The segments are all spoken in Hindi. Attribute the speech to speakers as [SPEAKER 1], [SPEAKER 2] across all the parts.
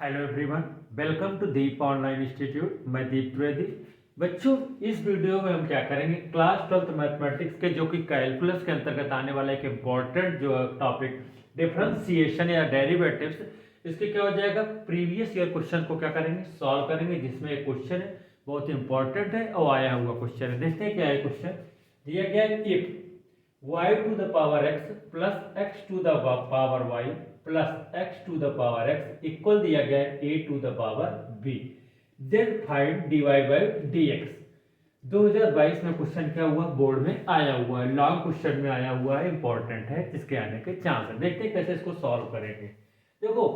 [SPEAKER 1] Hello everyone, welcome to Deep online institute. मैं दीप द्विवेदी। बच्चों, इस वीडियो में हम क्या करेंगे, क्लास 12th मैथमेटिक्स के जो कि कैलकुलस के अंतर्गत आने वाला एक इम्पॉर्टेंट जो टॉपिक डिफरेंशिएशन या डेरिवेटिव्स, इसके क्या हो जाएगा, प्रीवियस ईयर क्वेश्चन को क्या करेंगे, सॉल्व करेंगे। जिसमें एक क्वेश्चन है बहुत इंपॉर्टेंट है और आया हुआ क्वेश्चन है। देखते हैं क्या है क्वेश्चन। दिया गया है if y to the power x plus x to the power y plus x to the power x equal दिया गया है a to the power b, then find dy by dx। 2022 में क्वेश्चन क्या हुआ, बोर्ड में आया हुआ है, लॉन्ग क्वेश्चन में आया हुआ है, इंपॉर्टेंट है, जिसके आने के चांस है। देखते हैं कैसे इसको सॉल्व करेंगे। देखो,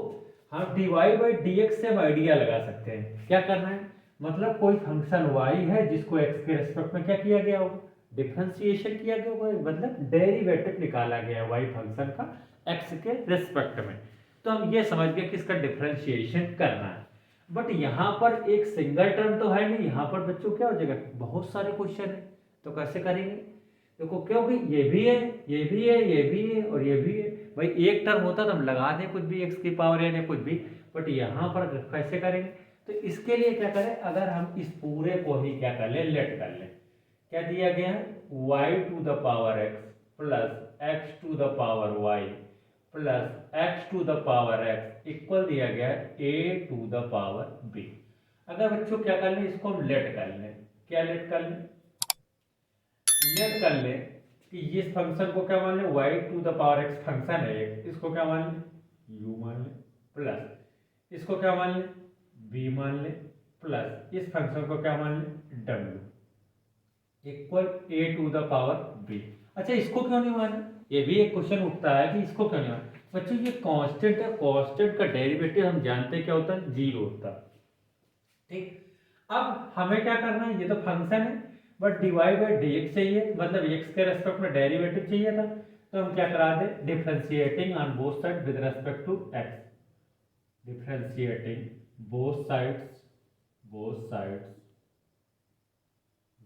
[SPEAKER 1] हम dy बाई dx से हम आइडिया लगा सकते हैं। क्या करना है, मतलब कोई फंक्शन y है जिसको x के रेस्पेक्ट में क्या किया गया होगा, डिफरेंशिएशन किया गया होगा, मतलब डेरिवेटिव निकाला गया y फंक्शन का x के रेस्पेक्ट में। तो हम ये समझ गए कि इसका डिफरेंशिएशन करना है। बट यहाँ पर एक सिंगल टर्म तो है नहीं, यहाँ पर बच्चों क्या हो जाएगा, बहुत सारे क्वेश्चन है। तो कैसे करेंगे, देखो क्योंकि ये भी है, ये भी है, ये भी है और ये भी है। भाई एक टर्म होता तो हम लगा दें कुछ भी x की पावर n या कुछ भी, बट यहाँ पर कैसे करेंगे। तो इसके लिए क्या करें, अगर हम इस पूरे को ही क्या कर लें, लेट कर लें। क्या दिया गया है, y to the power x plus x to the power y plus x to the power x equal दिया गया है a to the power b। अगर बच्चों क्या कर लें, इसको हम लेट कर लें। क्या लेट कर लें, लेट कर लें कि इस फंक्शन को क्या मान लें, y to the power x function है एक, इसको क्या मान लें, u मान लें, प्लस इसको क्या मान लें, b मान लें, प्लस इस फंक्शन को क्या मान लें, w equal a to the power b। अच्छा, इसको क्यों नहीं माना, ये भी एक क्वेश्चन उठता है कि इसको क्यों नहीं माना। बच्चों ये कांस्टेंट है, कांस्टेंट का डेरिवेटिव हम जानते हैं क्या होता है, जीरो होता है। ठीक, अब हमें क्या करना है, ये तो फंक्शन है बट डिवाइड बाई dx चाहिए, मतलब x के रेस्पेक्ट में डेरिवेटिव चाहिए था। तो हम क्या करा दे, differentiating on both side with respect to x, differentiating both sides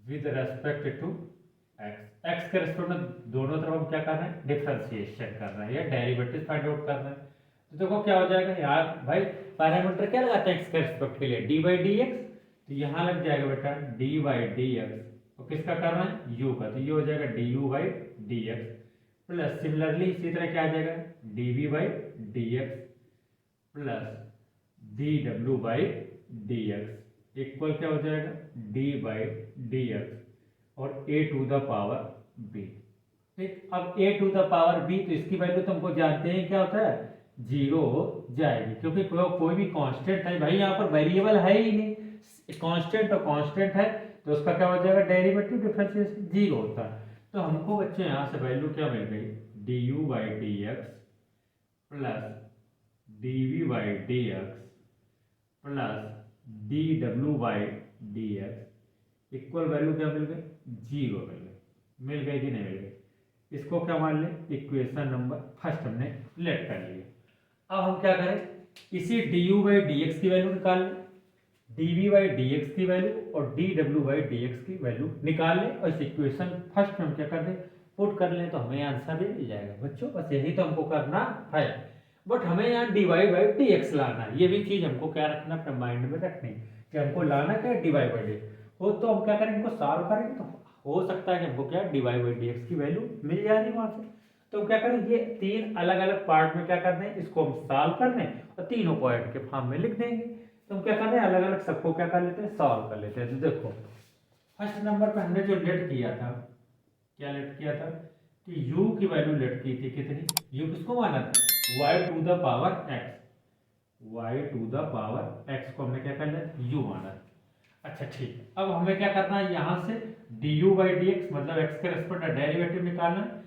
[SPEAKER 1] with respect to x के रेस्पेक्ट में दोनों तरफ हम क्या कर रहे हैं, डिफरेंशिएशन कर रहे हैं या डेरिवेटिव फाइंड आउट कर रहे हैं। तो देखो क्या हो जाएगा यार, भाई पैरामीटर क्या लगाते हैं x के रेस्पेक्ट के लिए, डी बाई डी एक्स। तो यहाँ लग जाएगा बेटा डी बाई डी एक्स, तो किसका करना है, u का, तो ये हो जाएगा D you by D x plus similarly इसी तरह क्या आ जाएगा, D we by D x plus D W by D x equal क्या हो जाएगा, डी बाई डी एक्स और a to the power b। ठीक, अब a to the power b, तो इसकी वैल्यू तो हमको जानते हैं क्या होता है, जीरो हो जाएगी, क्योंकि कोई भी कांस्टेंट है भाई, यहाँ पर वेरिएबल है ही नहीं, कांस्टेंट और कांस्टेंट है, तो उसका क्या हो जाएगा, डेरिवेटिव डिफरेंशिएशन जीरो होता है। तो हमको बच्चे यहाँ से वैल्यू क्या मिल गई, D you by D x plus D we by D x plus D W by D x equal value क्या मिल गई, जीरो मिल गई कि नहीं मिल गई। इसको क्या मान लें, इक्वेशन नंबर फर्स्ट हमने लेट कर लिया। अब हम क्या करें, इसी D you by D x की वैल्यू निकाल लें, D we by D x की वैल्यू और D W by D x की वैल्यू निकाल लें, और इस इक्वेशन फर्स्ट में हम क्या कर दें, पुट कर लें, तो हमें आंसर भी मिल जाएगा। बच्चों बस यही तो हमको करना है, बट हमें यहाँ D Y by D X लाना है। ये भी चीज़ हमको क्या रखना, अपने माइंड में रखनी कि हमको लाना क्या, डी वाई बाई डी हो। तो हम क्या करेंगे, इनको सॉल्व करेंगे, तो हो सकता है कि हमको क्या D Y by D x की वैल्यू मिल जाएगी वहां से। तो हम क्या करें, ये तीन अलग अलग पार्ट में क्या कर दें, इसको हम सॉल्व कर दें और तीनों पॉइंट के फॉर्म में लिख देंगे। तो हम क्या कर रहे हैं, अलग अलग सबको क्या कर लेते हैं, सॉल्व कर लेते हैं। तो देखो फर्स्ट नंबर पे हमने जो लेट किया था, क्या लेट किया था कि u की वैल्यू लेट की थी, कितनी, u किसको माना था, y to the power x, y to the power x को हमने क्या कर लिया, u माना। अच्छा ठीक, अब हमें क्या करना है, यहाँ से du बाई डी एक्स मतलब x के रेस्पेक्ट में डेरिवेटिव निकालना है।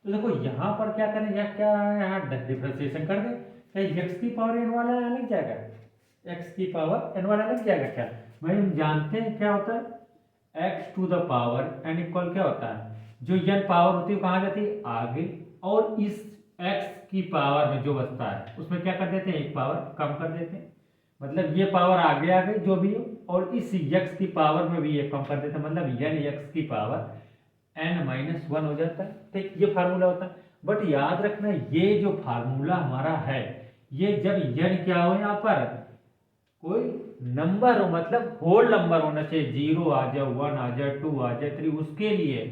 [SPEAKER 1] तो देखो यहाँ पर क्या करें, या क्या यहाँ डिफरेंशिएशन कर दें, क्या x की पावर n वाला यहाँ लग जाएगा, x की पावर n वाला लग जाएगा क्या। भाई हम जानते हैं क्या होता है, x to the power n equal क्या होता है, जो n पावर होती है कहाँ जाती है, आगे, और इस x की पावर में जो बचता है उसमें क्या कर देते हैं, एक पावर कम कर देते हैं, मतलब ये पावर आगे आ गई जो भी हो, और इस x की पावर में भी ये कम कर देते हैं, मतलब n x की पावर n माइनस वन हो जाता है। ठीक, ये फार्मूला होता है। बट याद रखना, ये जो फार्मूला हमारा है, ये जब n क्या हो यहाँ पर कोई नंबर हो, मतलब होल नंबर होना चाहिए, 0 आ जाए, 1 आ जाए, 2 आ जाए, 3, उसके लिए।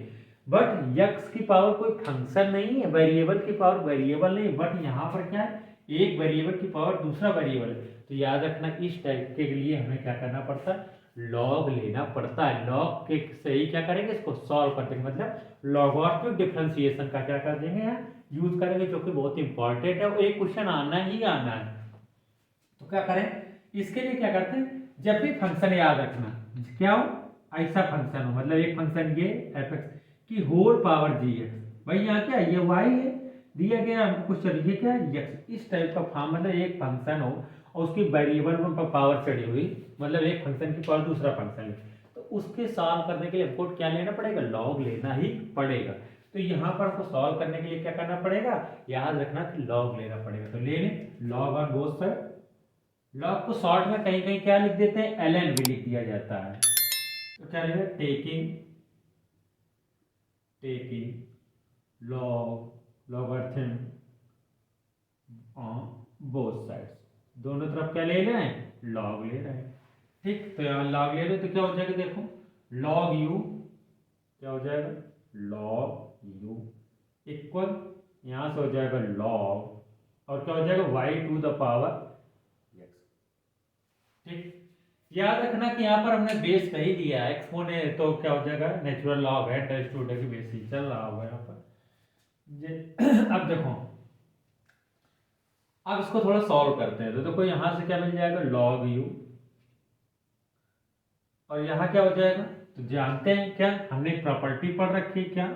[SPEAKER 1] बट यक्स की पावर कोई फंक्शन नहीं है, वेरिएबल की पावर वेरिएबल नहीं, बट यहाँ पर क्या है, एक वेरिएबल की पावर दूसरा वेरिएबल है। तो याद रखना इस टाइप के लिए हमें क्या करना पड़ता है, लॉग लेना पड़ता है। लॉग के से ही क्या करेंगे, इसको सॉल्व कर देंगे, मतलब लॉगरिथमिक डिफरेंशिएशन का क्या कर देंगे यहाँ यूज करेंगे, जो कि बहुत इंपॉर्टेंट है, एक क्वेश्चन आना ही आना है। तो क्या करें, इसके लिए क्या करते हैं, जब भी फंक्शन याद रखना, क्या हो, ऐसा फंक्शन हो, मतलब एक फंक्शन ये एफ एक्स की होल पावर जी एक्स, भाई यहाँ क्या है, ये वाई है दिया गया हमको कुछ, ये क्या है एक्स, इस टाइप का फॉर्म, मतलब एक फंक्शन हो और उसकी वेरिएबल पर पावर चढ़ी हुई, मतलब एक फंक्शन की पावर दूसरा फंक्शन है, तो उसके सॉल्व करने के लिए हमको क्या लेना पड़ेगा, लॉग लेना ही पड़ेगा। तो यहाँ पर आपको सॉल्व करने के लिए क्या करना पड़ेगा, याद रखना कि लॉग लेना पड़ेगा। तो ले लें log on both side. Log को शॉर्ट में कहीं कहीं क्या लिख देते हैं, एल एन भी लिख दिया जाता है। तो क्या लिखा, taking taking log logarithm on both sides, दोनों तरफ क्या ले रहे हैं, लॉग ले रहे हैं। ठीक, तो यहाँ लॉग ले रहे तो क्या हो जाएगा, देखो लॉग यू क्या हो जाएगा, लॉग यू इक्वल, यहां से हो जाएगा लॉग और क्या हो जाएगा, y to the power x. ठीक, याद रखना कि यहाँ पर हमने बेस नहीं दिया है, एक्सपोनेंट तो क्या हो जाएगा, नेचुरल लॉग है, टेस्ट टू की बेस ही चल रहा होगा यहाँ पर अब देखो, अब इसको थोड़ा सॉल्व करते हैं। तो देखो यहां से क्या मिल जाएगा, लॉग यू, और यहाँ क्या हो जाएगा, तो जानते हैं क्या, हमने एक प्रॉपर्टी पढ़ रखी है क्या,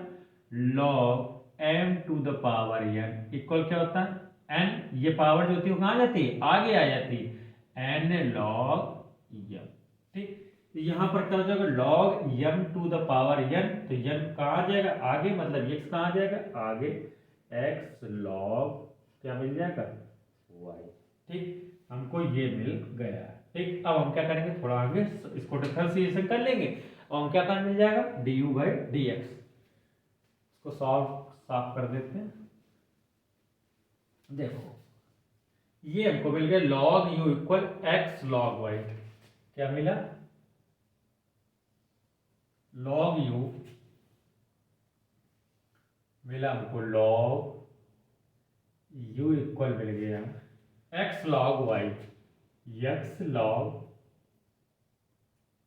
[SPEAKER 1] log m to the power n equal क्या होता है, एन, ये पावर जो होती है वो कहाँ जाती है, आगे आ जाती है, एन लॉग एम। ठीक, तो यहाँ पर क्या हो जाएगा, log m to the power n, तो एन कहाँ आ जाएगा, आगे, मतलब एक्स कहाँ आ जाएगा, आगे, एक्स लॉग क्या मिल जाएगा, वाई। ठीक, हमको ये मिल गया। ठीक, अब हम क्या करेंगे, थोड़ा आगे इसको डिफरेंशिएशन कर लेंगे और हम क्या कर मिल जाएगा, D you by D x. इसको साफ कर देते हैं। देखो ये हमको मिल गया log u equal x log y, क्या मिला, लॉग यू मिला हमको, लॉग यू इक्वल मिल गया x log y, x log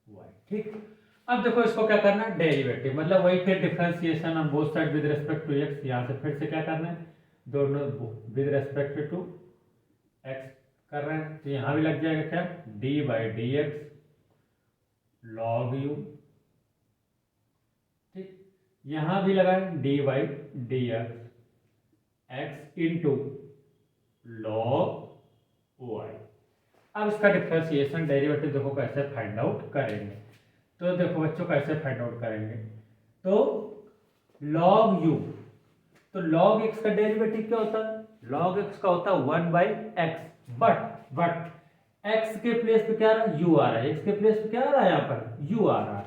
[SPEAKER 1] y. ठीक, अब देखो इसको क्या करना है, डेरिवेटिव, मतलब वही फिर differentiation on both side with respect to x, यहां से फिर से क्या करना है, दोनों विद रिस्पेक्ट टू एक्स कर रहे हैं, तो यहां भी लग जाएगा क्या, d by D x log u. ठीक, यहां भी लगाए d by D x into log y. अब इसका डिफरेंशिएशन डेरिवेटिव देखो कैसे फाइंड आउट करेंगे। तो देखो बच्चों कैसे फाइंड आउट करेंगे, तो लॉग यू, तो लॉग एक्स का डेरिवेटिव क्या होता है, लॉग एक्स का होता है 1 बाई एक्स, बट एक्स के प्लेस पे क्या आ रहा है, यू आ रहा है, एक्स के प्लेस पे क्या आ रहा है, यहाँ पर यू आ रहा है,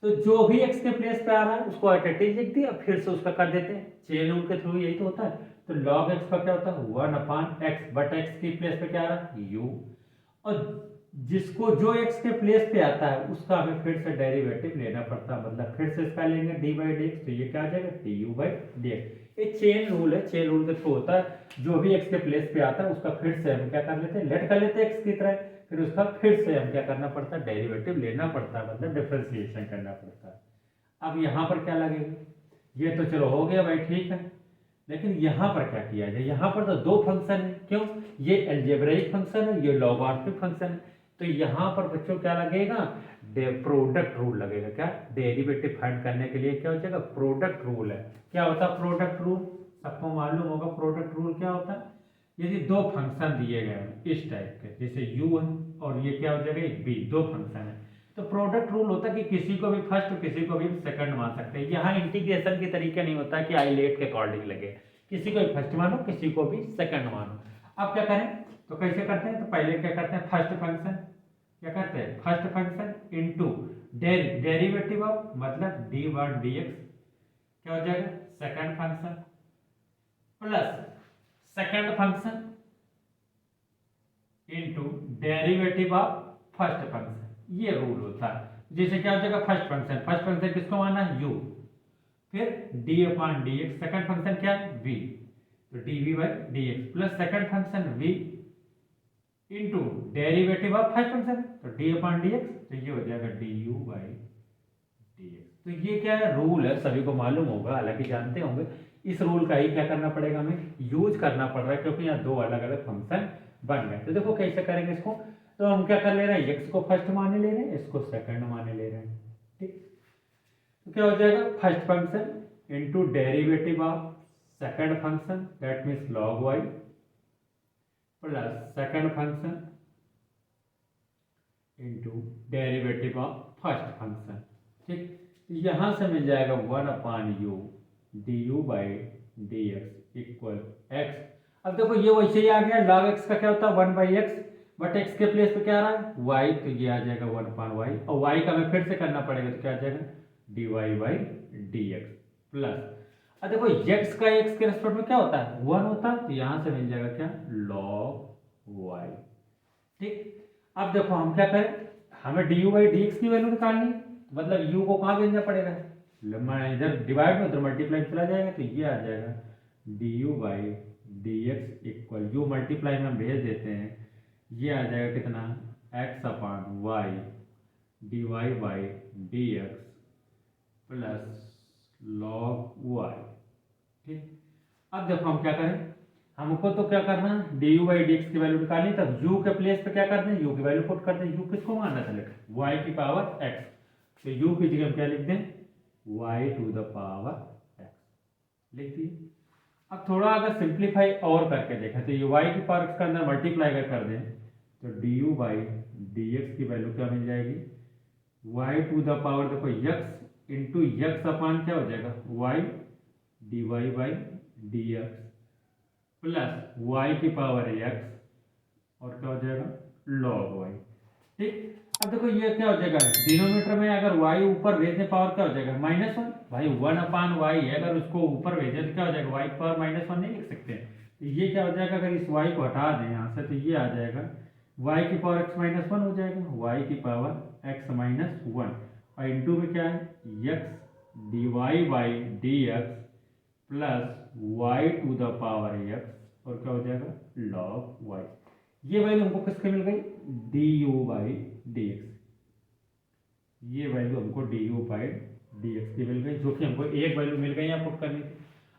[SPEAKER 1] तो जो भी एक्स के प्लेस पे आ रहा है उसको एटेटिव लिख दिया, फिर से उसका कर देते हैं चेन रूल के थ्रू, यही तो होता है। तो लॉग एक्स का क्या होता है 1 अपॉन एक्स, बट एक्स के प्लेस पे क्या आ रहा है यू, और जिसको जो एक्स के प्लेस पे आता है उसका हमें फिर से डेरिवेटिव लेना पड़ता है, मतलब फिर से इसका लेंगे डी बाई डी एक्स, तो ये क्या आ जाएगा D you by D x. ये चेन रूल है, चेन रूल के थ्रू होता है, जो भी एक्स के प्लेस पे आता है उसका फिर से हम क्या कर लेते हैं, लेट कर लेते हैं एक्स की तरह, फिर उसका फिर से हम क्या करना पड़ता है, डेरिवेटिव लेना पड़ता है, मतलब डिफरेंशिएशन करना पड़ता है। अब यहाँ पर क्या लगेगा, ये तो चलो हो गया भाई, ठीक है, लेकिन यहाँ पर क्या किया जाए, यहाँ पर तो दो फंक्शन है, क्यों, ये अलजेब्राइक फंक्शन है, ये लॉगरिथमिक फंक्शन है, तो यहाँ पर बच्चों क्या लगेगा, प्रोडक्ट रूल लगेगा, क्या, डेरिवेटिव फाइंड करने के लिए क्या हो जाएगा, प्रोडक्ट रूल है। क्या होता है प्रोडक्ट रूल, सबको मालूम होगा प्रोडक्ट रूल क्या होता है, यदि दो फंक्शन दिए गए हैं इस टाइप के, जैसे u है और ये क्या हो जाएगा एक b, दो फंक्शन है, तो प्रोडक्ट रूल होता है कि किसी को भी फर्स्ट किसी को भी सेकंड मान सकते हैं। यहाँ इंटीग्रेशन के तरीके नहीं होता कि आइलेट के अकॉर्डिंग लगे, किसी को भी फर्स्ट मानो किसी को भी सेकंड मानो। अब क्या करें, तो कैसे करते हैं, तो पहले क्या करते हैं, फर्स्ट फंक्शन क्या करते हैं, first function into derivative of, मतलब डी वन डी एक्स क्या हो जाएगा, second function plus second function into derivative of first function, ये रूल होता है। जैसे क्या हो जाएगा, फर्स्ट फंक्शन किसको माना है, u, फिर D upon D x, second function क्या है, v, तो dv by D x plus second function v into derivative of first function, तो डी अपॉन डी एक्स, तो ये हो जाएगा du बाई डी एक्स। तो ये क्या है, रूल है, सभी को मालूम होगा, हालांकि जानते होंगे। इस रूल का ही क्या करना पड़ेगा, हमें यूज करना पड़ रहा है, क्योंकि यहाँ दो अलग अलग फंक्शन बन गए। तो देखो कैसे करेंगे इसको, तो हम क्या कर ले रहे हैं, x को फर्स्ट माने ले रहे हैं, इसको सेकंड माने ले रहे हैं, ठीक। तो क्या हो जाएगा, first function into derivative of second function, that means log y, plus second function into derivative of first function, ठीक। यहां से मिल जाएगा 1/u du by D x equal x. अब देखो ये वैसे ही आ गया, log x का क्या होता है 1/x, बट x के प्लेस पे क्या आ रहा है y, तो ये आ जाएगा 1/y, और y का हमें फिर से करना पड़ेगा, तो क्या आ जाएगा dy by D x plus, अब देखो x का x के रेस्पेक्ट में क्या होता है 1 होता है, तो यहां से मिल जाएगा क्या log y, ठीक। अब देखो हम क्या करें, हमें du बाई डी एक्स की वैल्यू निकालनी, मतलब u को कहाँ भेजना पड़ेगा, इधर डिवाइड में, उधर मल्टीप्लाई चला जाएगा, तो ये आ जाएगा du by D x equal, you multiply में हम भेज देते हैं, ये आ जाएगा कितना x upon y d Y by D x plus log y, ठीक। अब देखो हम क्या करें, हमको तो क्या करना है d you by D x की वैल्यू निकालनी, तब u के प्लेस पे क्या करते हैं, u की वैल्यू पुट करते हैं, u किसको मानना था y की पावर x, तो u की जगह हम क्या लिख दें y to the power x लिख दिए। अब थोड़ा अगर सिंप्लीफाई और करके देखें, तो ये y की पावर x के अंदर मल्टीप्लाई अगर कर दें, तो du बाई डी एक्स की वैल्यू क्या मिल जाएगी, y टू द पावर देखो x इंटू एक्स अपान क्या हो जाएगा y d Y by D x plus y की पावर x, और क्या हो जाएगा log y, ठीक। अब देखो ये क्या हो जाएगा, डिनोमिनेटर में अगर y ऊपर भेजने पावर क्या हो जाएगा -1, भाई 1/y है, अगर उसको ऊपर भेजे तो क्या हो जाएगा y की पावर -1 नहीं लिख सकते, तो ये क्या हो जाएगा, अगर इस y को हटा दें यहाँ से, तो ये आ जाएगा y की पावर x -1 हो जाएगा, y की पावर x -1, और इंटू में क्या है x d Y by D x plus y to the power x, और क्या हो जाएगा log y। ये वैल्यू हमको किसके मिल गई, D you by D x, ये वैल्यू हमको D you by D x की मिल गई, जो कि हमको एक वैल्यू मिल गई यहाँ पुट करनी थी।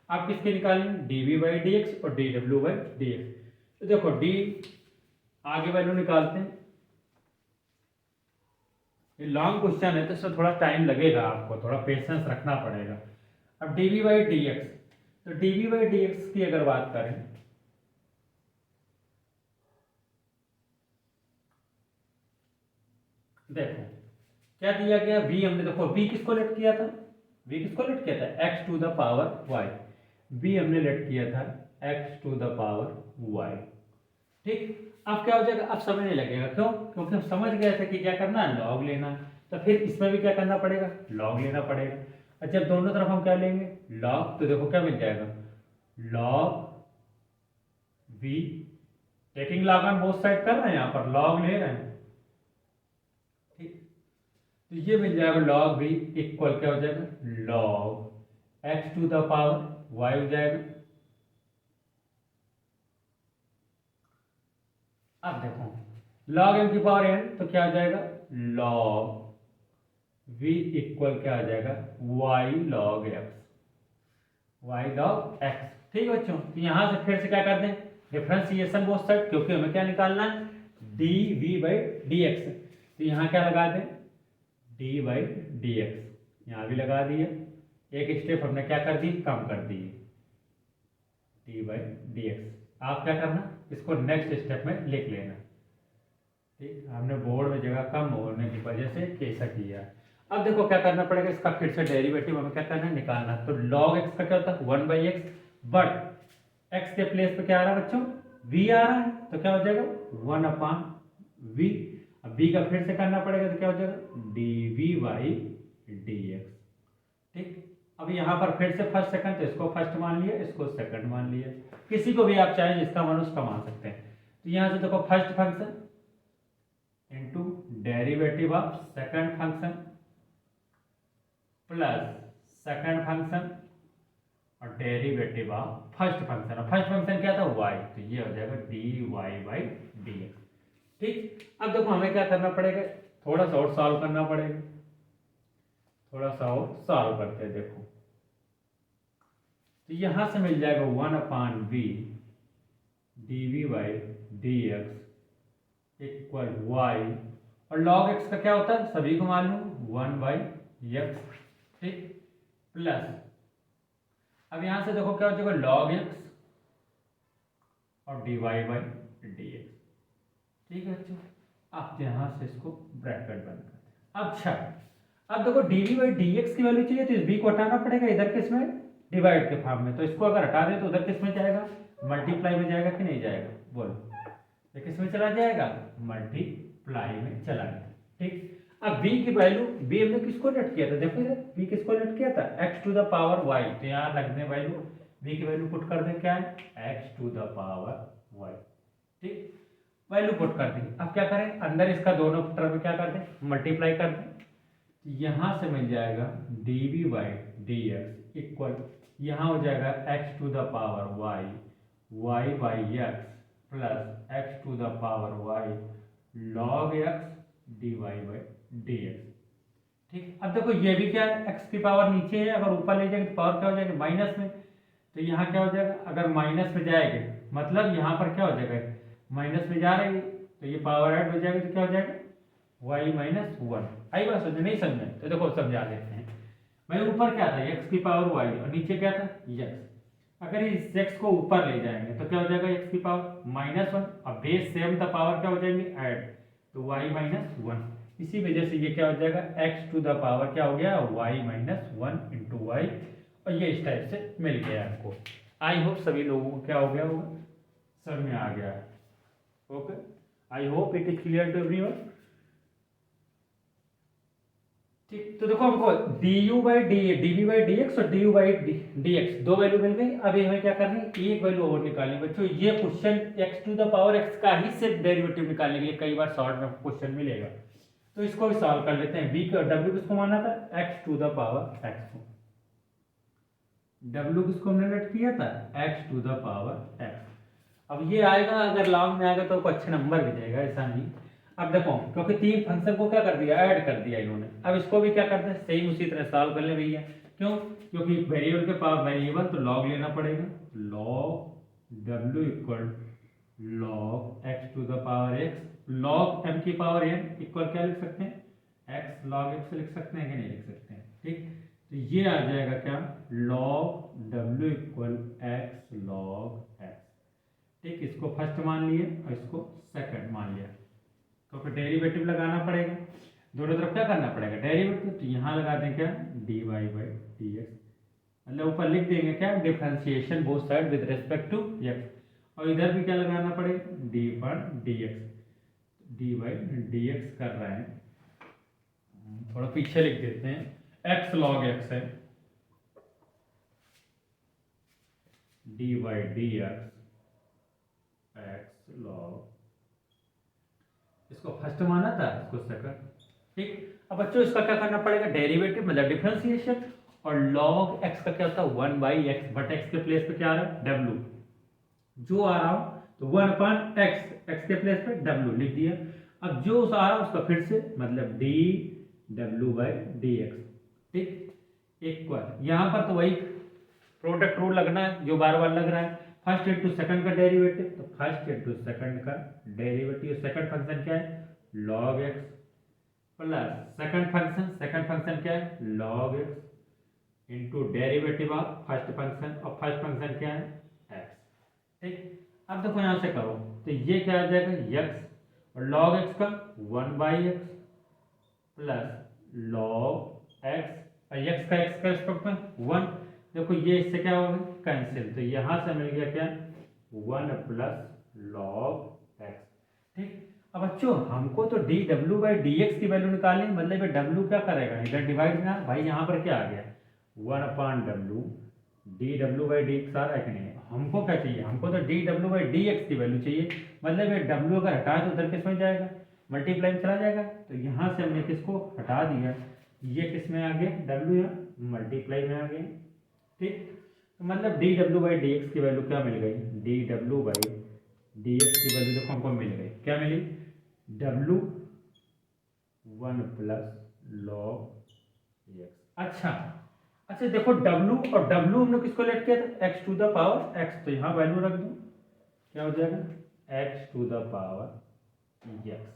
[SPEAKER 1] आप किसके निकालेंगे, d we by D x और D W by D x. तो देखो डी आगे वैल्यू निकालते हैं, ये लॉन्ग क्वेश्चन है तो इसमें थोड़ा टाइम लगेगा, आपको थोड़ा पेशेंस रखना पड़ेगा। अब d we by D x, तो d we by D x की अगर बात करें, देखो क्या दिया गया, v हमने देखो v किसको लेट किया था, v किसको लेट किया था x to the power y, v हमने लेट किया था x to the power y, ठीक। अब क्या हो जाएगा, अब समय नहीं लगेगा, क्यों, क्योंकि हम समझ गए थे कि क्या करना है लॉग लेना, तो फिर इसमें भी क्या करना पड़ेगा लॉग लेना पड़ेगा। और जब दोनों तरफ हम क्या लेंगे लॉग, तो देखो क्या मिल जाएगा log v, taking log on both side कर रहे हैं, यहाँ पर लॉग ले रहे हैं, तो ये मिल जाएगा log v इक्वल क्या हो जाएगा log x to the power y हो जाएगा। अब देखो log m की पावर n, तो क्या हो जाएगा log v इक्वल क्या आ जाएगा y log x, y log x, ठीक है बच्चों। तो यहां से फिर से क्या कर दें डिफरेंशिएशन बोथ साइड, क्योंकि हमें क्या निकालना है d we by D x, तो यहाँ क्या लगा दें डी बाई डी एक्स, यहाँ भी लगा दिए, एक स्टेप हमने क्या कर दी कम कर दी डी बाई डी एक्स। आप क्या करना इसको नेक्स्ट स्टेप में लिख लेना, ठीक। हमने बोर्ड में जगह कम होने की वजह से कैसा किया। अब देखो क्या करना पड़ेगा, इसका फिर से डेरिवेटिव हमें क्या करना है निकालना, तो log x का क्या होता है 1/x, बट x के प्लेस पे क्या आ रहा है बच्चों v आ रहा है, तो क्या हो जाएगा 1/v, अब b का फिर से करना पड़ेगा, तो क्या हो जाएगा dv बाई dx, ठीक। अब यहाँ पर फिर से फर्स्ट सेकंड, तो इसको फर्स्ट मान लिया, इसको सेकंड मान लिया, किसी को भी आप चाहें जिसका मन उसका मान सकते हैं। तो यहाँ से देखो first function into derivative of second function plus second function और डेरिवेटिव ऑफ फर्स्ट फंक्शन। और फर्स्ट फंक्शन क्या था y, तो ये हो जाएगा dy/dx। ठीक, अब देखो हमें क्या करना पड़ेगा, थोड़ा सा और सॉल्व करना पड़ेगा, थोड़ा सा और सॉल्व करते हैं। देखो तो यहां से मिल जाएगा 1/v dv/dx इक्वल y, और log x का क्या होता है सभी को मालूम 1/x। ठीक, प्लस अब यहां से देखो क्या हो जाएगा log x और dy/dx। ठीक है बच्चों, अब यहां से इसको ब्रैकेट बंद करते हैं। अच्छा, अब देखो dv/dx की वैल्यू चाहिए तो इस b को हटाना पड़ेगा, इधर किस में डिवाइड के फॉर्म में, तो इसको अगर हटा दे तो उधर किस में जाएगा, मल्टीप्लाई में जाएगा कि नहीं जाएगा, बोलो ये किस में चला जाएगा, मल्टीप्लाई में चला गया। ठीक, अब b की वैल्यू, b हमने किसको लेट किया था, देखो इधर b किसको लेट किया था x to the power y, तो यहाँ लगने वैल्यू b की वैल्यू पुट कर दे, क्या है x to the power y। ठीक, वैल्यू पुट कर दी। अब क्या करें, अंदर इसका दोनों टर्म क्या कर दें, मल्टीप्लाई कर दें, तो यहाँ से मिल जाएगा dv/dx इक्वल, यहाँ हो जाएगा x to the power y/x plus x to the power y log x dy/dx। ठीक, अब देखो ये भी क्या है, x की पावर नीचे है, अगर ऊपर ले जाएंगे तो पावर क्या हो जाएगी माइनस में, तो यहाँ क्या हो जाएगा, अगर माइनस में जाएंगे मतलब यहाँ पर क्या हो जाएगा, माइनस में जा रही है तो ये पावर ऐड हो जाएगी, तो क्या हो जाएगा y-1। आई बात समझ, नहीं समझे तो देखो समझा देते हैं। भाई ऊपर क्या था x की पावर y और नीचे क्या था x, अगर इस x को ऊपर ले जाएंगे तो क्या हो जाएगा x की पावर -1, अब बेस सेम था, पावर क्या हो जाएंगे ऐड, तो y-1। इसी वजह से ये क्या हो जाएगा x टू द पावर क्या हो गया y-1 इंटू y, और ये इस टाइप से मिल गया आपको। आई होप सभी लोगों को क्या हो गया होगा, समझ में आ गया। Okay, I hope it is clear to everyone. ठीक, तो देखो हमको dv/dx और du/dx दो वैल्यू मिल गई। अब हमें क्या करनी है, एक वैल्यू और निकालनी है बच्चों। ये question x to the power x का ही सिर्फ डेरिवेटिव निकालने के लिए कई बार शॉर्ट में क्वेश्चन मिलेगा, तो इसको भी सॉल्व कर लेते हैं। v का w किसको माना था, x to the power x को, w किसको हमने लेट किया था x to the power x। अब ये आएगा, अगर लॉन्ग में आएगा तो अच्छे नंबर भी जाएगा, ऐसा नहीं। अब देखो क्योंकि तीन फंक्शन को क्या कर दिया, ऐड कर दिया इन्होंने, अब इसको भी क्या करते हैं सेम उसी तरह सॉल्व कर ले भैया। क्यों, क्योंकि वेरिएबल के पावर वेरिएबल तो लॉग लेना पड़ेगा, log w equal log x to the power x, log m की पावर n इक्वल क्या लिख सकते हैं, x log x लिख सकते हैं कि नहीं लिख सकते हैं। ठीक, तो ये आ जाएगा क्या, log w equal x log x। ठीक, इसको फर्स्ट मान लिए और इसको सेकंड मान लिया, तो फिर डेरिवेटिव लगाना पड़ेगा, दोनों तरफ क्या करना पड़ेगा डेरिवेटिव, तो यहाँ लगा दें क्या dy/dx, मतलब ऊपर लिख देंगे क्या differentiation both side with respect to x, और इधर भी क्या लगाना पड़ेगा d/dx, dy/dx कर रहे हैं, थोड़ा पीछे लिख देते हैं x log x है dy/dx x log, इसको फर्स्ट माना था, इसको सेकंड। ठीक, अब बच्चों इसका क्या करना पड़ेगा डेरिवेटिव मतलब डिफरेंशिएशन, और log x का क्या होता है 1/x, बट x के प्लेस पे क्या आ रहा है w, जो आ रहा हो तो 1/x, x के प्लेस पे w लिख दिया। अब जो आ रहा है उसका फिर से मतलब dw/dx। ठीक, इक्वल यहाँ पर तो वही प्रोडक्ट रूल लगना है जो बार बार लग रहा है, फर्स्ट इंटू सेकंड का डेरिवेटिव, तो फर्स्ट इंटू सेकंड का डेरिवेटिव, सेकंड फंक्शन क्या है log x plus second function क्या है log x into derivative of first function, और फर्स्ट फंक्शन क्या है x। ठीक, अब देखो यहाँ से करो तो ये क्या आ जाएगा x, और log x का 1/x प्लस log x, और x का रिस्पेक्ट में 1, देखो ये इससे क्या होगा कैंसिल, तो यहाँ से मिल गया क्या 1 प्लस log x। ठीक, अब बच्चों हमको तो dw/dx की वैल्यू निकालनी, मतलब ये w क्या करेगा इधर डिवाइड ना, भाई यहाँ पर क्या आ गया 1/w, dw/dx आ रहा है कि नहीं, हमको क्या चाहिए, हमको तो dw/dx की वैल्यू चाहिए, मतलब ये डब्ल्यू अगर हटाए तो उधर किस में जाएगा, मल्टीप्लाई में चला जाएगा। तो यहाँ से हमने किसको हटा दिया, ये किस में आ गया, डब्ल्यू यहाँ मल्टीप्लाई में आ गया। ठीक, तो मतलब D W by D x की वैल्यू क्या मिल गई, D W by D x की वैल्यू देखो हमको मिल गई, क्या मिली, डब्ल्यू 1 प्लस लॉग एक्स। अच्छा देखो डब्ल्यू और डब्ल्यू हमने किसको लेट किया था, x to the power x, तो यहाँ वैल्यू रख दो, क्या हो जाएगा, x to the power x.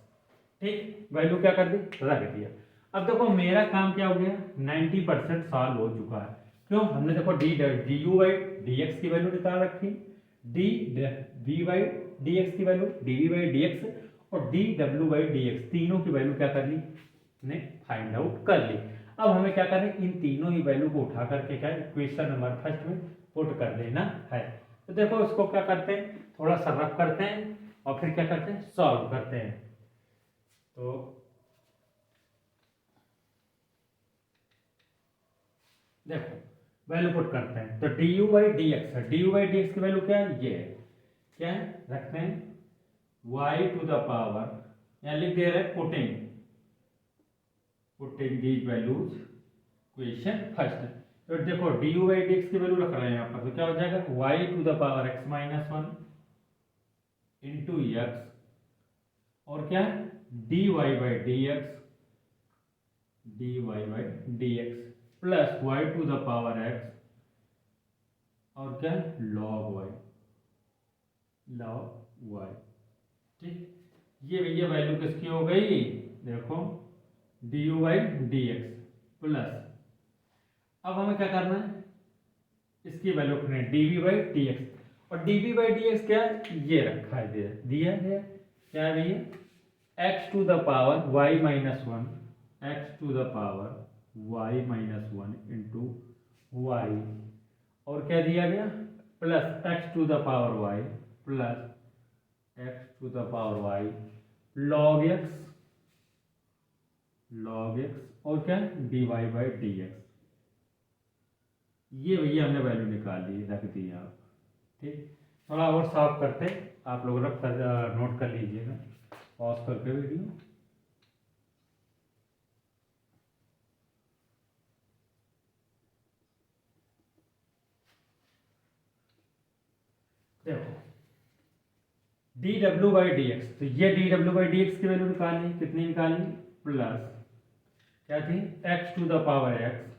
[SPEAKER 1] ठीक, वैल्यू क्या कर दी, रख दिया। अब देखो मेरा काम क्या हो गया, 90% सॉल्व हो चुका है। क्यों, हमने देखो d you by D x की वैल्यू निकाल रखी, d we by D x की value, d we by D x और D W by D x, तीनों की वैल्यू क्या कर ली, ने फाइंड आउट कर ली। अब हमें क्या करना है, इन तीनों ही वैल्यू को उठा करके क्या इक्वेशन नंबर फर्स्ट में पुट कर देना है। तो देखो इसको क्या करते हैं, थोड़ा सा रफ करते हैं और फिर क्या करते हैं, सॉल्व करते हैं। तो देखो वैल्यू पुट करते हैं, तो d you by D x है, d you by D x की वैल्यू क्या है, ये है, क्या है, रखते हैं y टू द पावर, यहाँ लिख दे रहे हैं putting these values equation first. तो देखो d you by D x की वैल्यू रख रहे हैं यहाँ पर, तो क्या हो जाएगा, y to the power x minus 1 into x और क्या है, d Y by D x plus y to the power x और क्या है, लॉग वाई। ठीक, ये वैल्यू किसकी हो गई, देखो d you by D x plus, अब हमें क्या करना है, इसकी वैल्यू रखनी है d we by D x, और d we by D x क्या है, ये रखा है, दिया है, क्या है भैया, x to the power y minus 1, x to the power y minus 1 into y और क्या दिया गया, plus x to the power y plus x to the power y log x और क्या D Y by D x. ये भैया हमने वैल्यू निकाल ली, रख दी आप। ठीक, थोड़ा और साफ करते, आप लोग रख कर नोट कर लीजिएगा, पॉज करके वीडियो। देखो d W by D x, तो ये d W by D x की वैल्यू निकालनी, कितनी निकालनी, प्लस क्या थी, x to the power x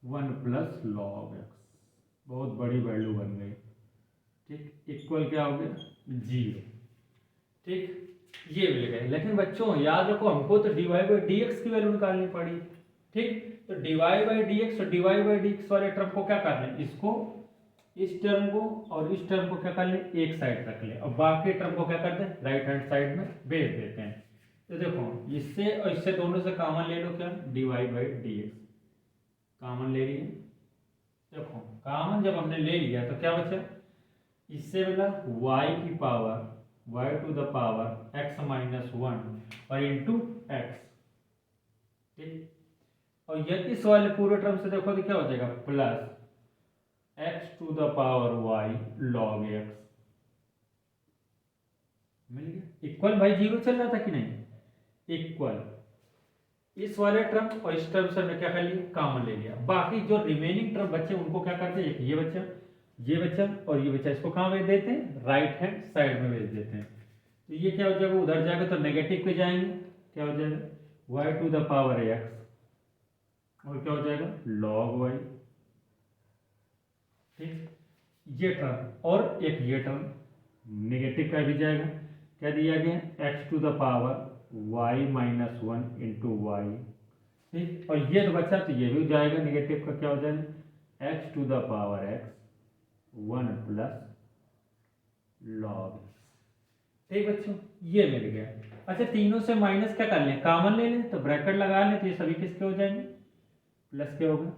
[SPEAKER 1] 1 plus log x, बहुत बड़ी वैल्यू बन गई। ठीक, इक्वल क्या हो गया, 0। ठीक, ये मिल गए, लेकिन बच्चों याद रखो हमको तो d Y by D x की वैल्यू निकालनी पड़ी। ठीक, तो d Y by D x और d Y by D x वाले टर्म को क्या कर लें, इसको, इस टर्म को और इस टर्म को क्या कर लें, एक साइड रख लें और बाकी टर्म को क्या कर दें, राइट हैंड साइड में भेज देते हैं। तो देखो इससे और इससे दोनों से कॉमन ले लो, क्या, D Y by D x common ले लिए। देखो कॉमन जब हमने ले लिया तो क्या बचा, इससे मिला y की power y to the power x minus 1 और इंटू एक्स। ठीक, और ये इस वाले पूरे टर्म से देखो तो क्या हो जाएगा, plus x to the power y log x, मिल गया। इक्वल भाई 0 चल रहा था कि नहीं, इक्वल इस वाले टर्म और इस टर्म से हमने क्या कर लिया, कॉमन ले लिया। बाकी जो रिमेनिंग टर्म बचे उनको क्या करते हैं, ये बच्चा और ये बच्चा, इसको कहाँ भेज देते हैं, राइट हैंड साइड में भेज देते हैं। तो ये क्या हो जाएगा, उधर जाएगा तो नेगेटिव पे जाएंगे, क्या हो जाएगा, y to the power x और क्या हो जाएगा, log y। ठीक, ये टर्म और एक ये टर्म नेगेटिव का भी जाएगा, क्या दिया गया, x to the power y minus 1 into y. ठीक, और ये तो बचा तो ये भी जाएगा, नेगेटिव का क्या हो जाएगा, x to the power x 1 plus log. ठीक बच्चों, ये मिल गया। अच्छा तीनों से माइनस क्या कर लें, कॉमन ले लें, तो ब्रैकेट लगा लें, तो ये सभी किसके हो जाएंगे, प्लस के होगा।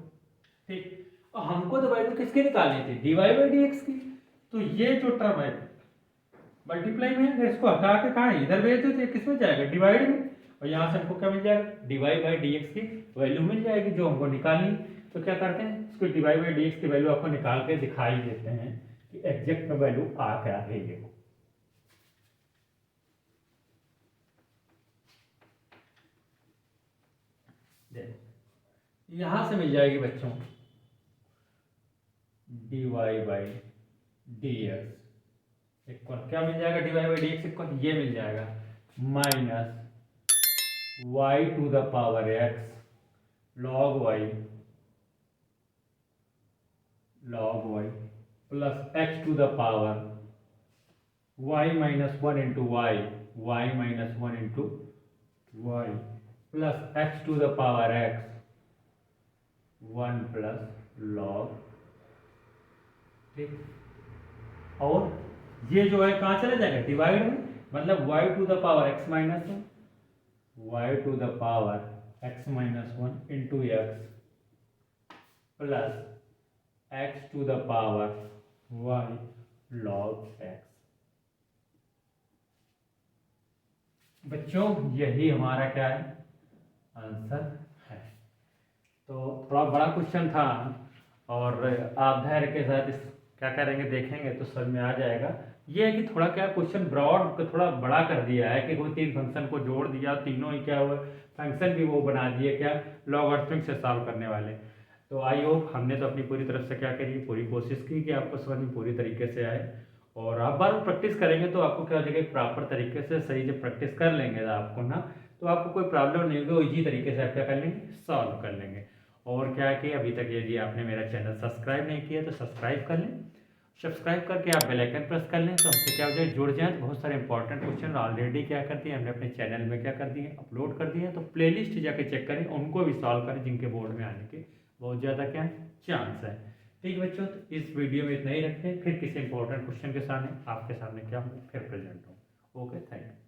[SPEAKER 1] ठीक, और हमको तो वैल्यू किसकी निकालनी थी, d Y by D x की। तो ये जो टर्म है मल्टीप्लाई में है, इसको हटा के कहाँ इधर भेज दो, तो किस में जाएगा, डिवाइड में, और यहाँ से हमको क्या मिल जाएगा, d Y by D x की वैल्यू मिल जाएगी जो हमको निकालनी। तो क्या करते हैं, इसको d Y by D x की वैल्यू आपको निकाल के दिखाई देते हैं कि एग्जैक्ट में वैल्यू आ क्या रही है। यहां से मिल जाएगी बच्चों dy by D x equal क्या मिल जाएगा, dy by D x equal ये मिल जाएगा minus y to the power x log y plus x to the power y minus one into y minus one into y plus x to the power x one plus log, ठीक। और ये जो है कहाँ चला जाएगा, डिवाइड में, मतलब y to the power x minus one, y to the power x minus one into x plus x to the power y log x. बच्चों यही हमारा क्या है, आंसर है। तो थोड़ा बड़ा क्वेश्चन था और आप धैर्य के साथ इस क्या करेंगे देखेंगे तो समझ में आ जाएगा। ये है कि थोड़ा क्या क्वेश्चन ब्रॉड थोड़ा बड़ा कर दिया है कि वो तीन फंक्शन को जोड़ दिया, तीनों ही क्या हुआ फंक्शन भी वो बना दिए क्या लॉगरिथमिक से सॉल्व करने वाले। तो आई होप हमने तो अपनी पूरी तरफ से क्या करी, पूरी कोशिश की कि आपको समझ में पूरी तरीके से आए। और आप बार प्रैक्टिस करेंगे तो आपको क्या हो जाएगा, प्रॉपर तरीके से सही से प्रैक्टिस कर लेंगे आपको ना, तो आपको कोई प्रॉब्लम नहीं होगी, ईजी तरीके से आप क्या कर लेंगे, सॉल्व कर लेंगे। और क्या कि अभी तक यदि आपने मेरा चैनल सब्सक्राइब नहीं किया तो सब्सक्राइब कर लें, सब्सक्राइब करके आप बेल आइकन प्रेस कर लें तो हमसे क्या हो जाए जुड़ जाएं। बहुत सारे इंपॉर्टेंट क्वेश्चन ऑलरेडी क्या कर दिए हमने अपने चैनल में क्या कर दिए, अपलोड कर दिए। तो प्लेलिस्ट जाके चेक करें, उनको भी सॉल्व करें जिनके बोर्ड में आने के बहुत ज़्यादा क्या चांस है। ठीक बच्चों, तो इस वीडियो में इतना ही रखें, फिर किसी इंपॉर्टेंट क्वेश्चन के सामने आपके सामने क्या हो फिर प्रेजेंट हो। Okay, thank you.